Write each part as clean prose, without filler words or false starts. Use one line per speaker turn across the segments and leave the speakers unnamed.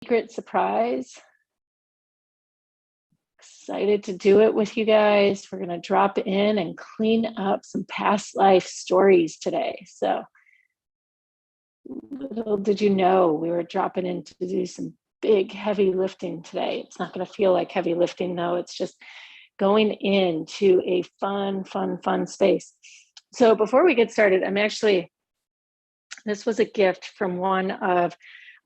secret surprise. Excited to do it with you guys. We're going to drop in and clean up some past life stories today. So little did you know we were dropping in to do some big heavy lifting today. It's not going to feel like heavy lifting though. It's just going into a fun space. So before we get started, this was a gift from one of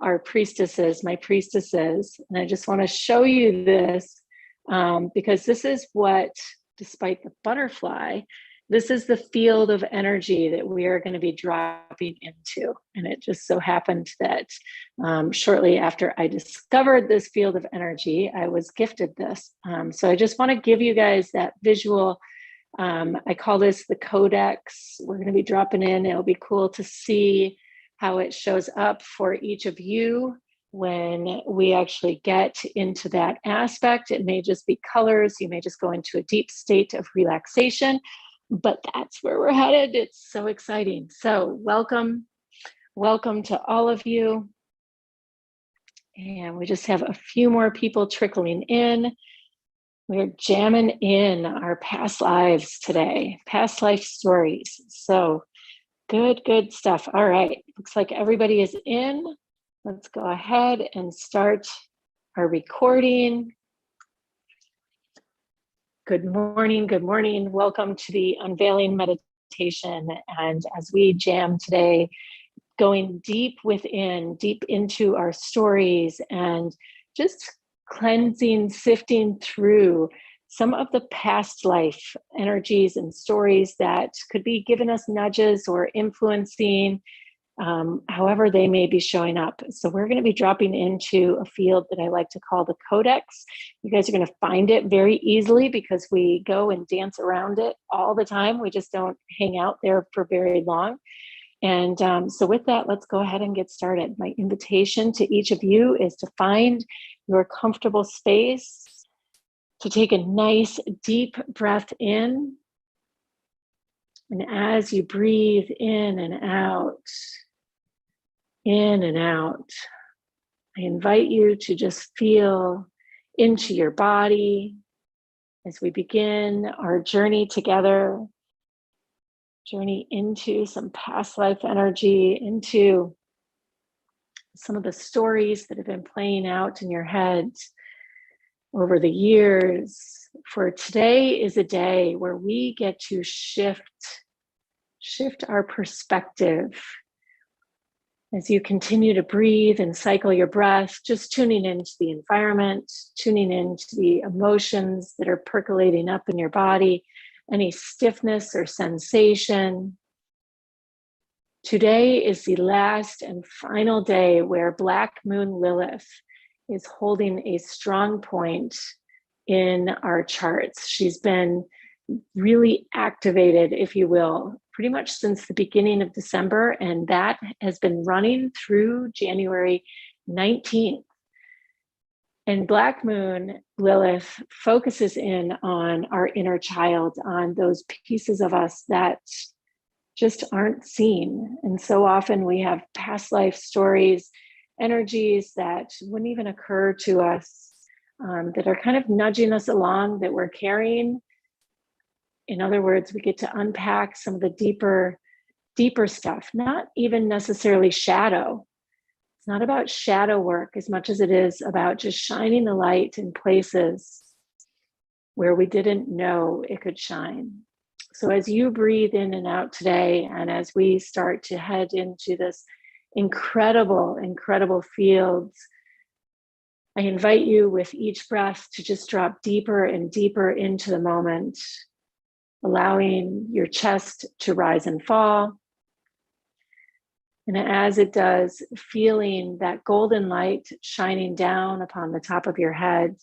our priestesses, my priestesses, and I just want to show you this because this is what, despite the butterfly, this is the field of energy that we are going to be dropping into. And it just so happened that shortly after I discovered this field of energy, I was gifted this. So I just want to give you guys that visual. I call this the codex. We're going to be dropping in. It'll be cool to see how it shows up for each of you when we actually get into that aspect. It may just be colors. You may just go into a deep state of relaxation, but that's where we're headed. It's so exciting. So welcome to all of you. And we just have a few more people trickling in. We're jamming in our past lives today, past life stories. So good stuff. All right, looks like everybody is in. Let's go ahead and start our recording. Good morning. Welcome to the Unveiling Meditation. And as we jam today, going deep within, deep into our stories and just cleansing, sifting through some of the past life energies and stories that could be giving us nudges or influencing however they may be showing up. So we're going to be dropping into a field that I like to call the codex. You guys are going to find it very easily because we go and dance around it all the time. We just don't hang out there for very long. And so with that, let's go ahead and get started. My invitation to each of you is to find your comfortable space, to take a nice deep breath in. And as you breathe in and out, I invite you to just feel into your body as we begin our journey together. Journey into some past life energy, into some of the stories that have been playing out in your head over the years. For today is a day where we get to shift our perspective. As you continue to breathe and cycle your breath, just tuning into the environment, tuning into the emotions that are percolating up in your body, any stiffness or sensation. Today is the last and final day where Black Moon Lilith is holding a strong point in our charts. She's been really activated, if you will, pretty much since the beginning of December, and that has been running through January 19th. And Black Moon Lilith focuses in on our inner child, on those pieces of us that just aren't seen. And so often we have past life stories, energies that wouldn't even occur to us, that are kind of nudging us along, that we're carrying. In other words, we get to unpack some of the deeper stuff, not even necessarily shadow. It's not about shadow work as much as it is about just shining the light in places where we didn't know it could shine. So as you breathe in and out today, and as we start to head into this incredible fields, I invite you with each breath to just drop deeper and deeper into the moment, allowing your chest to rise and fall. And as it does, feeling that golden light shining down upon the top of your head.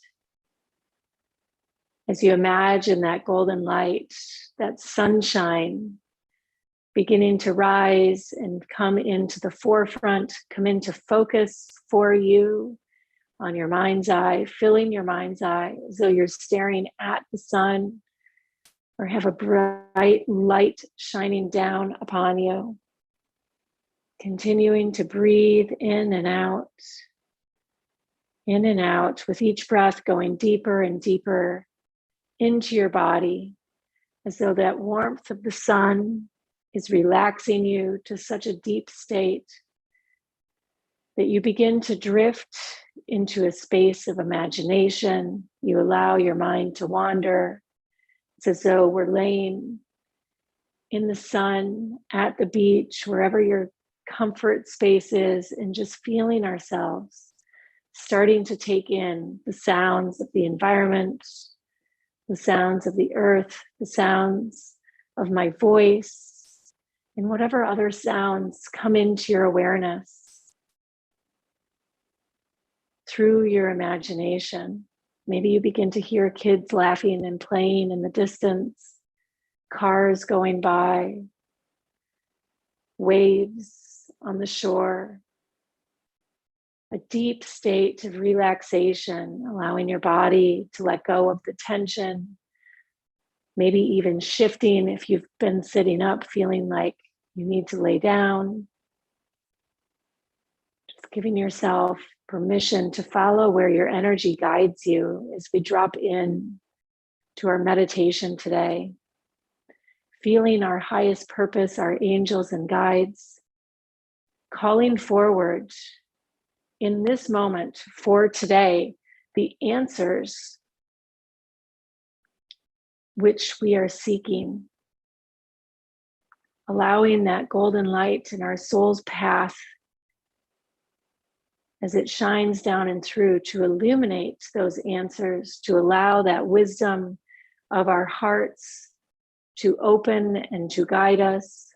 As you imagine that golden light, that sunshine beginning to rise and come into the forefront, come into focus for you on your mind's eye, filling your mind's eye as though you're staring at the sun, or have a bright light shining down upon you. Continuing to breathe in and out. In and out, with each breath going deeper and deeper into your body, as though that warmth of the sun is relaxing you to such a deep state that you begin to drift into a space of imagination. You allow your mind to wander. It's as though we're laying in the sun, at the beach, wherever your comfort space is, and just feeling ourselves, starting to take in the sounds of the environment, the sounds of the earth, the sounds of my voice, and whatever other sounds come into your awareness through your imagination. Maybe you begin to hear kids laughing and playing in the distance, cars going by, waves on the shore, a deep state of relaxation, allowing your body to let go of the tension, maybe even shifting if you've been sitting up, feeling like you need to lay down. Just giving yourself permission to follow where your energy guides you as we drop in to our meditation today. Feeling our highest purpose, our angels and guides, calling forward in this moment for today the answers which we are seeking, allowing that golden light in our soul's path as it shines down and through to illuminate those answers, to allow that wisdom of our hearts to open and to guide us.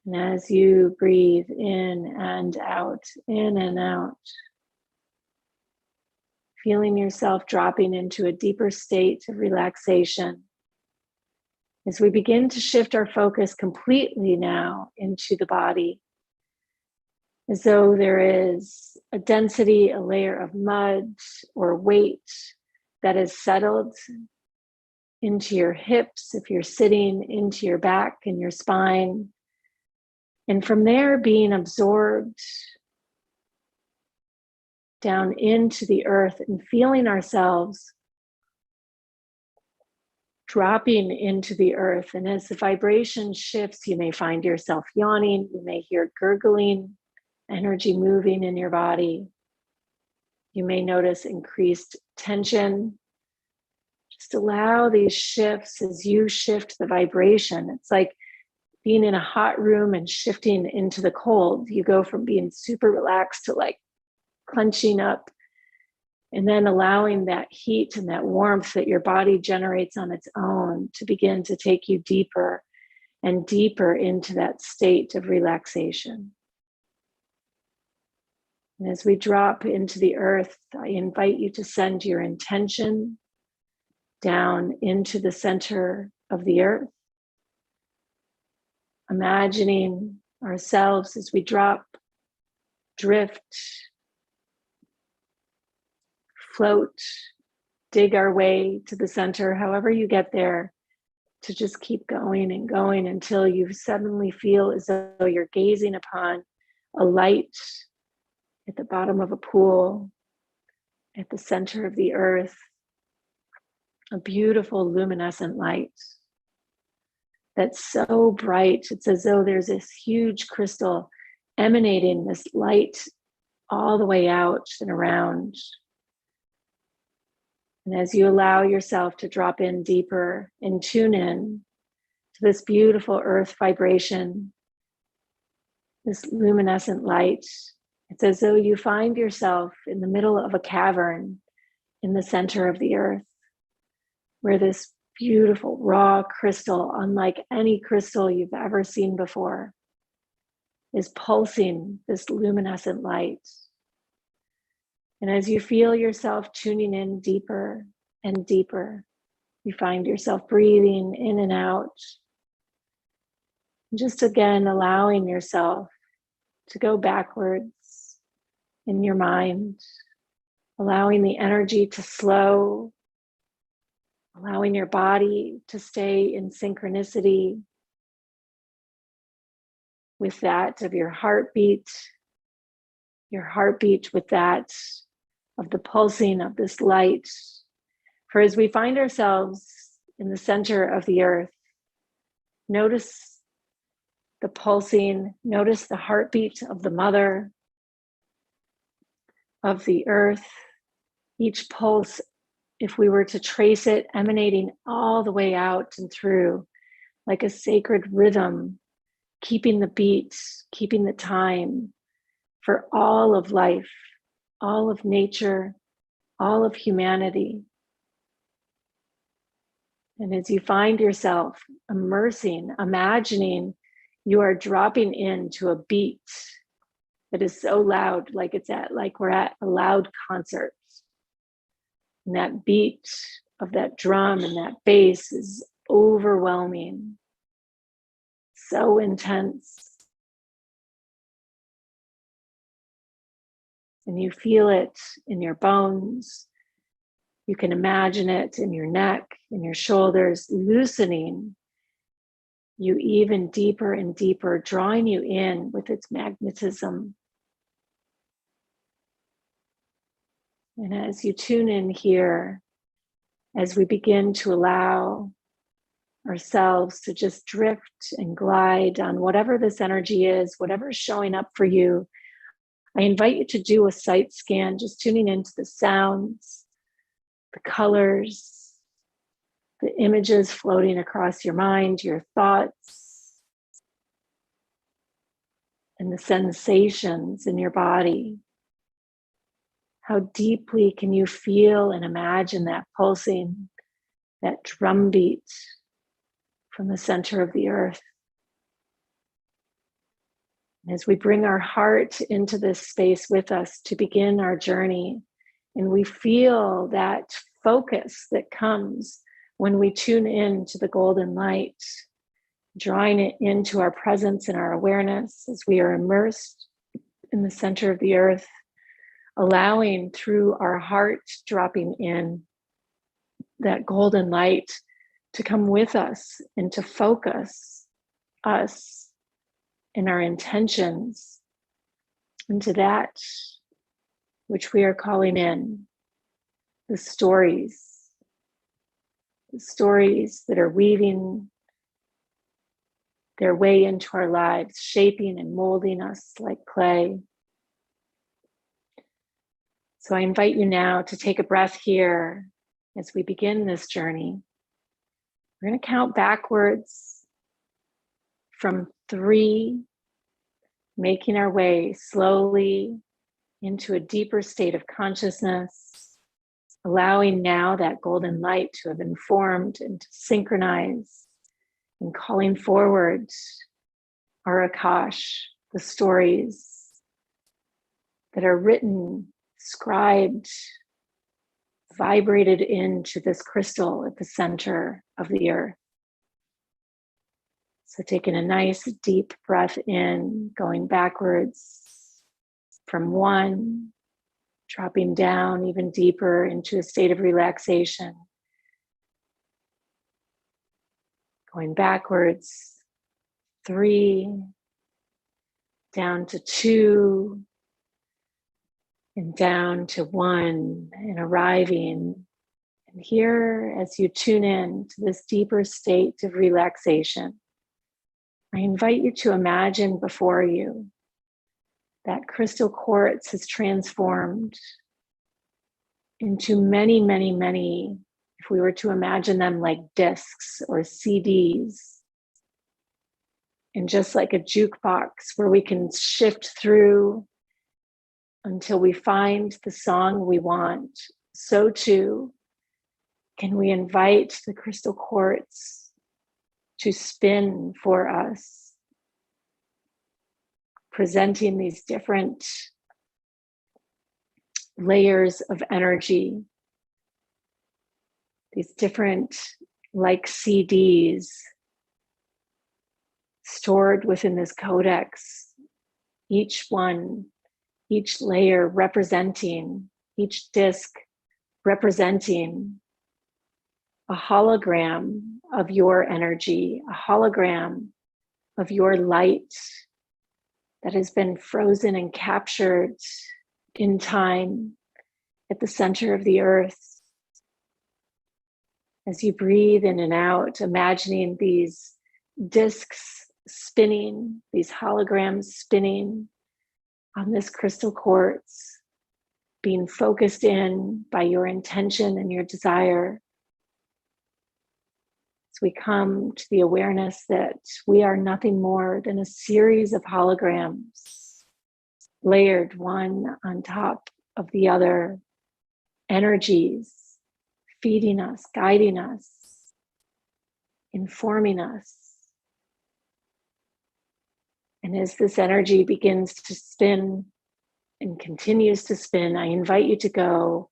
And as you breathe in and out, feeling yourself dropping into a deeper state of relaxation, as we begin to shift our focus completely now into the body, as though there is a density, a layer of mud or weight that is settled into your hips, if you're sitting, into your back and your spine. And from there, being absorbed down into the earth and feeling ourselves dropping into the earth. And as the vibration shifts, you may find yourself yawning, you may hear gurgling, energy moving in your body. You may notice increased tension. Just allow these shifts as you shift the vibration. It's like being in a hot room and shifting into the cold. You go from being super relaxed to like clenching up, and then allowing that heat and that warmth that your body generates on its own to begin to take you deeper and deeper into that state of relaxation. And as we drop into the earth, I invite you to send your intention down into the center of the earth, imagining ourselves as we drop, drift, float, dig our way to the center, however you get there, to just keep going and going until you suddenly feel as though you're gazing upon a light at the bottom of a pool, at the center of the earth, a beautiful luminescent light that's so bright. It's as though there's this huge crystal emanating this light all the way out and around. And as you allow yourself to drop in deeper and tune in to this beautiful earth vibration, this luminescent light, it's as though you find yourself in the middle of a cavern in the center of the earth, where this beautiful raw crystal, unlike any crystal you've ever seen before, is pulsing this luminescent light. And as you feel yourself tuning in deeper and deeper, you find yourself breathing in and out. Just again, allowing yourself to go backwards in your mind, allowing the energy to slow, allowing your body to stay in synchronicity with that of your heartbeat, your heartbeat with that of the pulsing of this light. For as we find ourselves in the center of the earth, notice the pulsing, notice the heartbeat of the mother, of the earth. Each pulse, if we were to trace it, emanating all the way out and through, like a sacred rhythm, keeping the beat, keeping the time for all of life, all of nature, all of humanity. And as you find yourself immersing, imagining you are dropping into a beat that is so loud, like we're at a loud concert. And that beat of that drum and that bass is overwhelming, so intense. And you feel it in your bones. You can imagine it in your neck, in your shoulders, loosening you even deeper and deeper, drawing you in with its magnetism. And as you tune in here, as we begin to allow ourselves to just drift and glide on whatever this energy is, whatever is showing up for you, I invite you to do a sight scan, just tuning into the sounds, the colors, the images floating across your mind, your thoughts, and the sensations in your body. How deeply can you feel and imagine that pulsing, that drumbeat from the center of the earth? As we bring our heart into this space with us to begin our journey, and we feel that focus that comes when we tune in to the golden light, drawing it into our presence and our awareness as we are immersed in the center of the earth, allowing through our heart dropping in that golden light to come with us and to focus us and our intentions into that which we are calling in, the stories that are weaving their way into our lives, shaping and molding us like clay. So I invite you now to take a breath here as we begin this journey. We're going to count backwards from 3, making our way slowly into a deeper state of consciousness, allowing now that golden light to have informed and to synchronize, and calling forward our Akash, the stories that are written, scribed, vibrated into this crystal at the center of the earth. So taking a nice deep breath in, going backwards from 1, dropping down even deeper into a state of relaxation. Going backwards, 3, down to 2, and down to 1, and arriving. And here, as you tune in to this deeper state of relaxation, I invite you to imagine before you that crystal quartz has transformed into many, many, many, if we were to imagine them like discs or CDs, and just like a jukebox where we can shift through until we find the song we want, so too can we invite the crystal quartz to spin for us, presenting these different layers of energy, these different, like CDs, stored within this codex, each one, each layer representing, each disc representing a hologram of your energy, a hologram of your light that has been frozen and captured in time at the center of the earth. As you breathe in and out, imagining these discs spinning, these holograms spinning on this crystal quartz, being focused in by your intention and your desire. As we come to the awareness that we are nothing more than a series of holograms, layered one on top of the other, energies feeding us, guiding us, informing us. And as this energy begins to spin and continues to spin, I invite you to go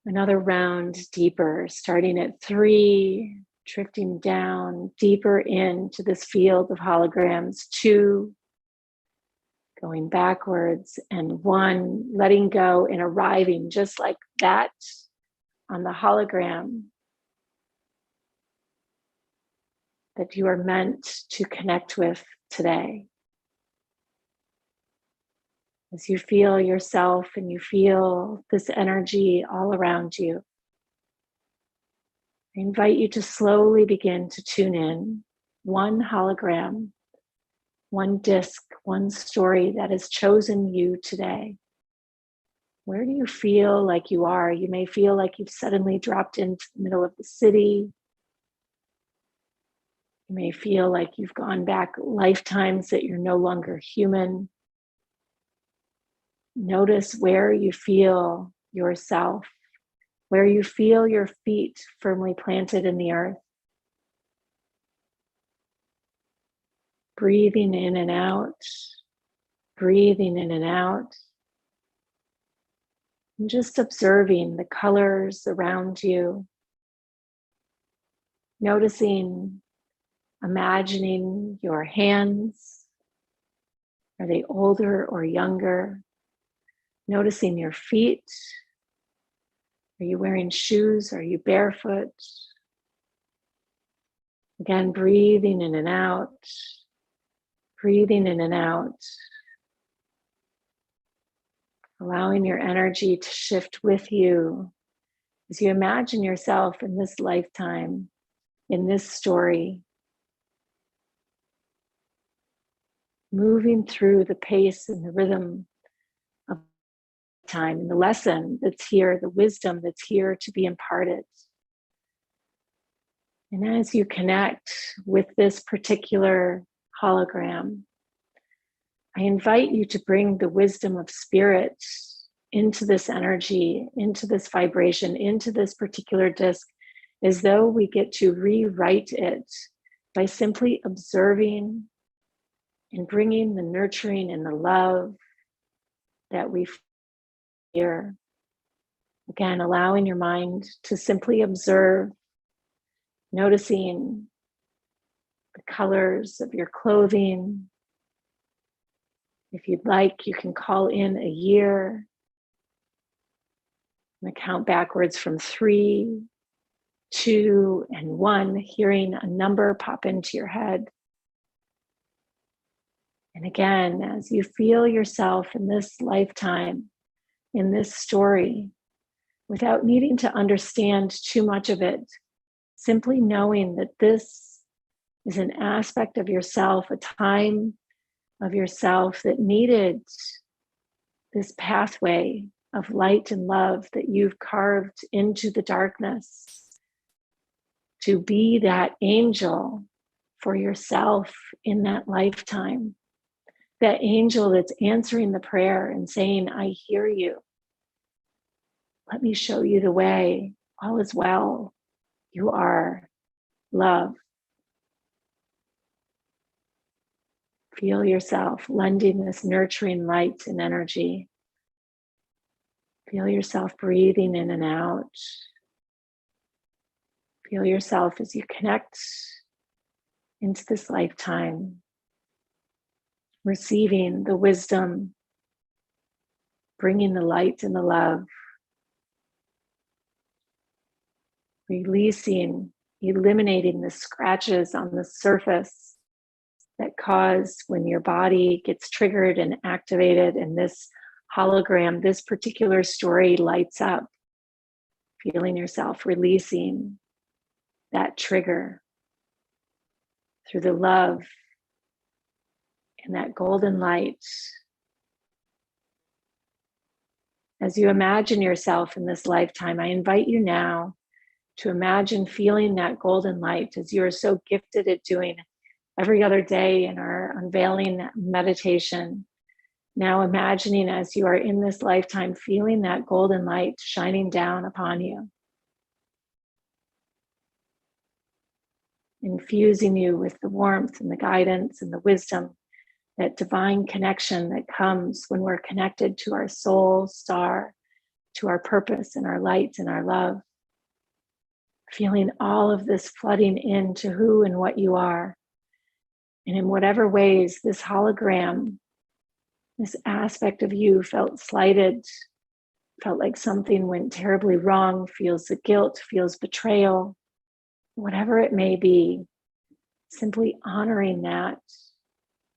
another round deeper, starting at 3, drifting down deeper into this field of holograms, 2, going backwards, and 1, letting go and arriving just like that on the hologram that you are meant to connect with today. As you feel yourself and you feel this energy all around you, I invite you to slowly begin to tune in. One hologram, one disc, one story that has chosen you today. Where do you feel like you are? You may feel like you've suddenly dropped into the middle of the city. You may feel like you've gone back lifetimes, that you're no longer human. Notice where you feel yourself, where you feel your feet firmly planted in the earth. Breathing in and out, breathing in and out. And just observing the colors around you. Noticing, imagining your hands. Are they older or younger? Noticing your feet. Are you wearing shoes? Are you barefoot? Again, breathing in and out. Breathing in and out. Allowing your energy to shift with you as you imagine yourself in this lifetime, in this story, moving through the pace and the rhythm of time, and the lesson that's here, the wisdom that's here to be imparted. And as you connect with this particular hologram, I invite you to bring the wisdom of spirit into this energy, into this vibration, into this particular disc, as though we get to rewrite it by simply observing and bringing the nurturing and the love that we feel. Again, allowing your mind to simply observe, noticing the colors of your clothing. If you'd like, you can call in a year and count backwards from 3, 2, and 1, hearing a number pop into your head. And again, as you feel yourself in this lifetime, in this story, without needing to understand too much of it, simply knowing that this is an aspect of yourself, a time of yourself that needed this pathway of light and love that you've carved into the darkness to be that angel for yourself in that lifetime. That angel that's answering the prayer and saying, I hear you. Let me show you the way. All is well. You are love. Feel yourself lending this nurturing light and energy. Feel yourself breathing in and out. Feel yourself as you connect into this lifetime, receiving the wisdom, bringing the light and the love, releasing, eliminating the scratches on the surface that cause when your body gets triggered and activated and this hologram, this particular story lights up, feeling yourself releasing that trigger through the love and that golden light. As you imagine yourself in this lifetime, I invite you now to imagine feeling that golden light as you are so gifted at doing every other day in our Unveiling Meditation. Now imagining as you are in this lifetime, feeling that golden light shining down upon you, infusing you with the warmth and the guidance and the wisdom, that divine connection that comes when we're connected to our soul star, to our purpose and our light and our love. Feeling all of this flooding into who and what you are. And in whatever ways this hologram, this aspect of you felt slighted, felt like something went terribly wrong, feels the guilt, feels betrayal, whatever it may be, simply honoring that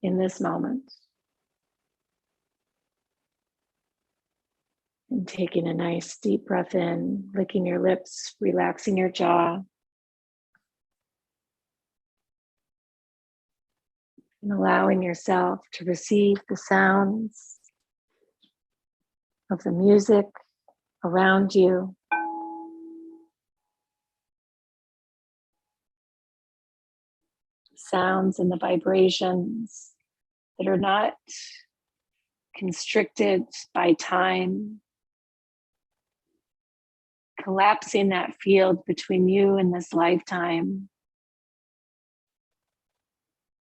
in this moment. And taking a nice deep breath in, licking your lips, relaxing your jaw. And allowing yourself to receive the sounds of the music around you. Sounds and the vibrations that are not constricted by time. Collapsing that field between you and this lifetime.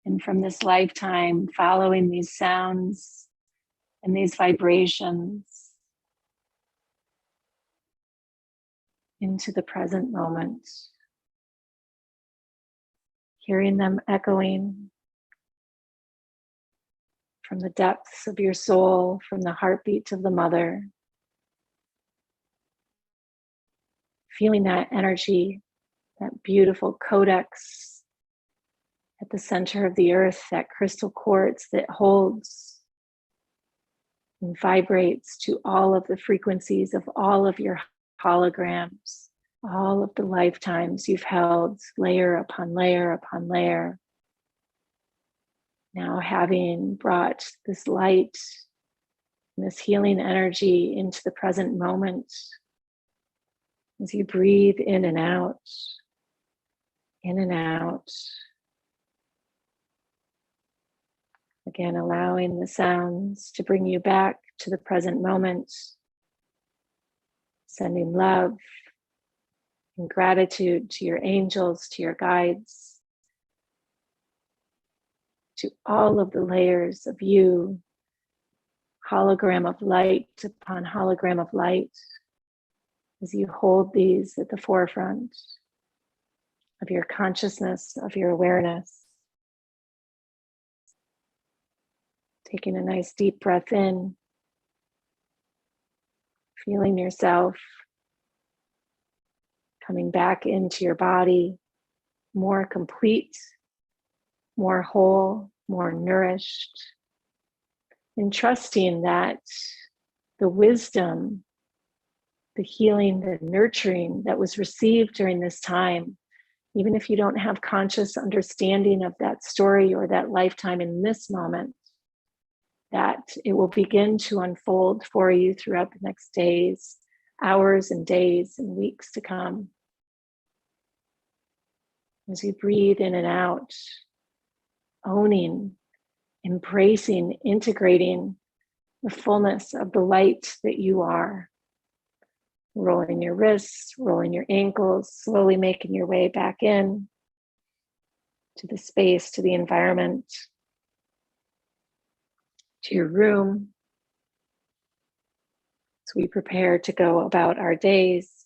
And from this lifetime, following these sounds and these vibrations into the present moment. Hearing them echoing from the depths of your soul, from the heartbeat of the mother. Feeling that energy, that beautiful codex at the center of the earth, that crystal quartz that holds and vibrates to all of the frequencies of all of your holograms, all of the lifetimes you've held, layer upon layer upon layer. Now having brought this light and this healing energy into the present moment, as you breathe in and out, in and out. Again, allowing the sounds to bring you back to the present moment, sending love and gratitude to your angels, to your guides, to all of the layers of you, hologram of light upon hologram of light, as you hold these at the forefront of your consciousness, of your awareness. Taking a nice deep breath in, feeling yourself coming back into your body, more complete, more whole, more nourished, and trusting that the wisdom, the healing, the nurturing that was received during this time, even if you don't have conscious understanding of that story or that lifetime in this moment, that it will begin to unfold for you throughout the next days, hours and days and weeks to come. As you breathe in and out, owning, embracing, integrating the fullness of the light that you are. Rolling your wrists, rolling your ankles, slowly making your way back in to the space, to the environment, to your room. As we prepare to go about our days.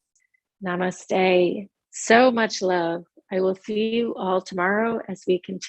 Namaste. So much love. I will see you all tomorrow as we continue.